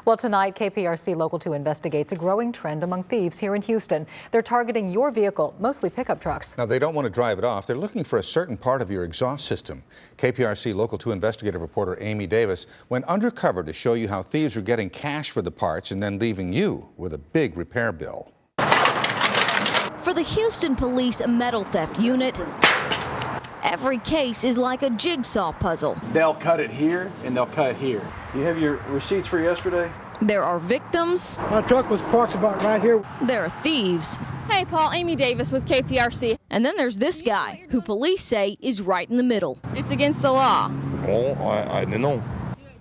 Well, tonight, KPRC Local 2 investigates a growing trend among thieves here in Houston. They're targeting your vehicle, mostly pickup trucks. Now, they don't want to drive it off. They're looking for a certain part of your exhaust system. KPRC Local 2 investigative reporter Amy Davis went undercover to show you how thieves are getting cash for the parts and then leaving you with a big repair bill. For the Houston Police Metal Theft Unit, every case is like a jigsaw puzzle. They'll cut it here and they'll cut here. You have your receipts for yesterday? There are victims. My truck was parked about right here. There are thieves. Hey, Paul, Amy Davis with KPRC. And then there's this guy, who police say is right in the middle. It's against the law. Oh, I didn't know.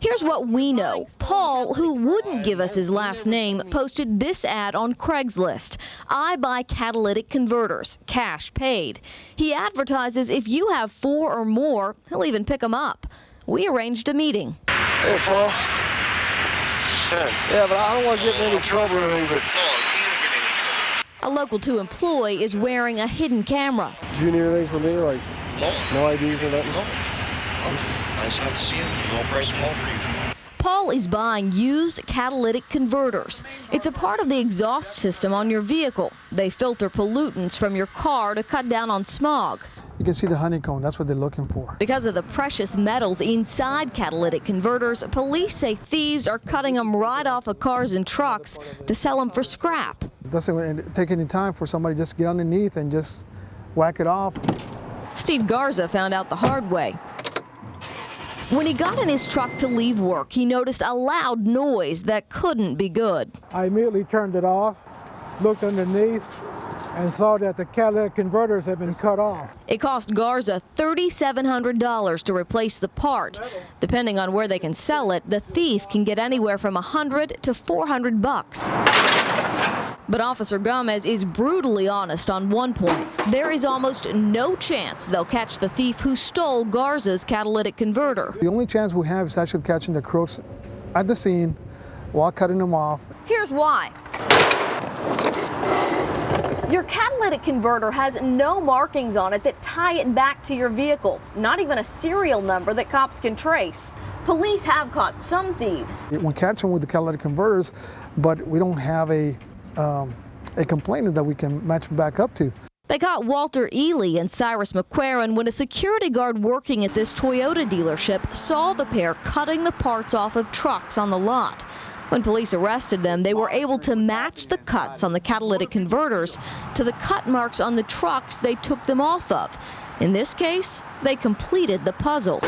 Here's what we know. Paul, who wouldn't give us his last name, posted this ad on Craigslist. I buy catalytic converters, cash paid. He advertises if you have 4 or more, he'll even pick them up. We arranged a meeting. Hey, Paul. Yeah, but I don't want to get in any trouble or anything. A Local 2 employee is wearing a hidden camera. Do you need anything from me, like no IDs or nothing? No. I just have to see it. No price small for you. Paul is buying used catalytic converters. It's a part of the exhaust system on your vehicle. They filter pollutants from your car to cut down on smog. You can see the honeycomb. That's what they're looking for. Because of the precious metals inside catalytic converters, police say thieves are cutting them right off of cars and trucks to sell them for scrap. It doesn't take any time for somebody to just get underneath and just whack it off. Steve Garza found out the hard way. When he got in his truck to leave work, he noticed a loud noise that couldn't be good. I immediately turned it off, looked underneath, and saw that the catalytic converters had been cut off. It cost Garza $3,700 to replace the part. Depending on where they can sell it, the thief can get anywhere from $100 to $400. But Officer Gomez is brutally honest on one point. There is almost no chance they'll catch the thief who stole Garza's catalytic converter. The only chance we have is actually catching the crooks at the scene while cutting them off. Here's why. Your catalytic converter has no markings on it that tie it back to your vehicle, not even a serial number that cops can trace. Police have caught some thieves. We catch them with the catalytic converters, but we don't have a complainant that we can match back up to. They caught Walter Ely and Cyrus McQuarren when a security guard working at this Toyota dealership saw the pair cutting the parts off of trucks on the lot. When police arrested them, they were able to match the cuts on the catalytic converters to the cut marks on the trucks they took them off of. In this case, they completed the puzzle.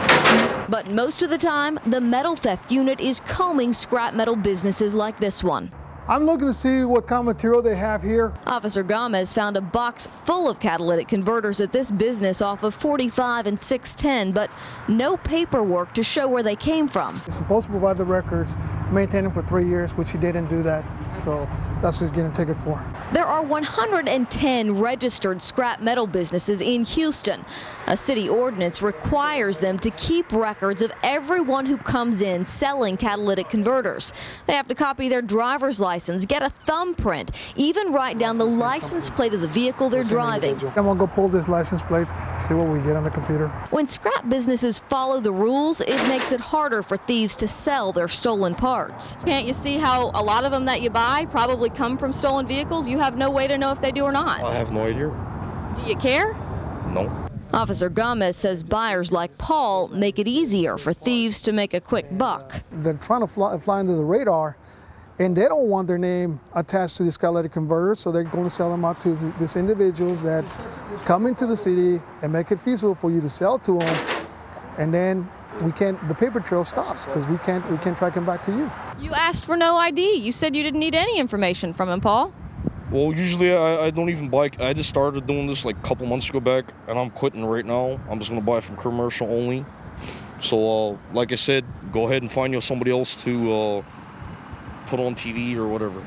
But most of the time, the metal theft unit is combing scrap metal businesses like this one. I'm looking to see what kind of material they have here. Officer Gomez found a box full of catalytic converters at this business off of 45 and 610, but no paperwork to show where they came from. He's supposed to provide the records, maintain them for 3 years, which he didn't do that. So that's what he's getting a ticket for. There are 110 registered scrap metal businesses in Houston. A city ordinance requires them to keep records of everyone who comes in selling catalytic converters. They have to copy their driver's license, get a thumbprint, even write down the license plate of the vehicle they're driving. I'm gonna go pull this license plate, see what we get on the computer. When scrap businesses follow the rules, it makes it harder for thieves to sell their stolen parts. Can't you see how a lot of them that you buy probably come from stolen vehicles? You have no way to know if they do or not. I have no idea. Do you care? No. Officer Gomez says buyers like Paul make it easier for thieves to make a quick buck. They're trying to fly under the radar, and they don't want their name attached to these catalytic converters, so they're going to sell them out to these individuals that come into the city and make it feasible for you to sell to them, and then the paper trail stops because we can't track them back to you. You asked for no ID. You said you didn't need any information from him, Paul. Well, usually I don't even buy. I just started doing this like a couple months ago back, and I'm quitting right now. I'm just going to buy from commercial only. So, like I said, go ahead and find you somebody else to put on TV or whatever.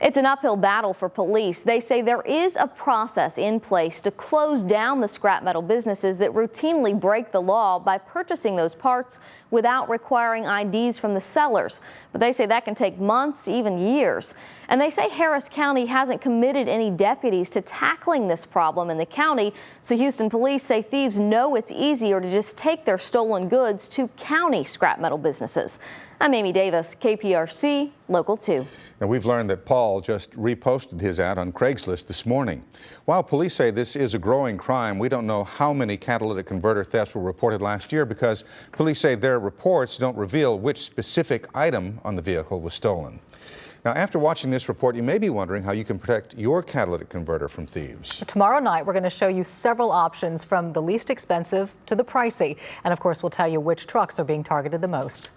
It's an uphill battle for police. They say there is a process in place to close down the scrap metal businesses that routinely break the law by purchasing those parts without requiring IDs from the sellers. But they say that can take months, even years. And they say Harris County hasn't committed any deputies to tackling this problem in the county. So Houston police say thieves know it's easier to just take their stolen goods to county scrap metal businesses. I'm Amy Davis, KPRC Local 2. Now, we've learned that Paul just reposted his ad on Craigslist this morning. While police say this is a growing crime, we don't know how many catalytic converter thefts were reported last year because police say their reports don't reveal which specific item on the vehicle was stolen. Now, after watching this report, you may be wondering how you can protect your catalytic converter from thieves. Tomorrow night, we're going to show you several options from the least expensive to the pricey. And of course, we'll tell you which trucks are being targeted the most.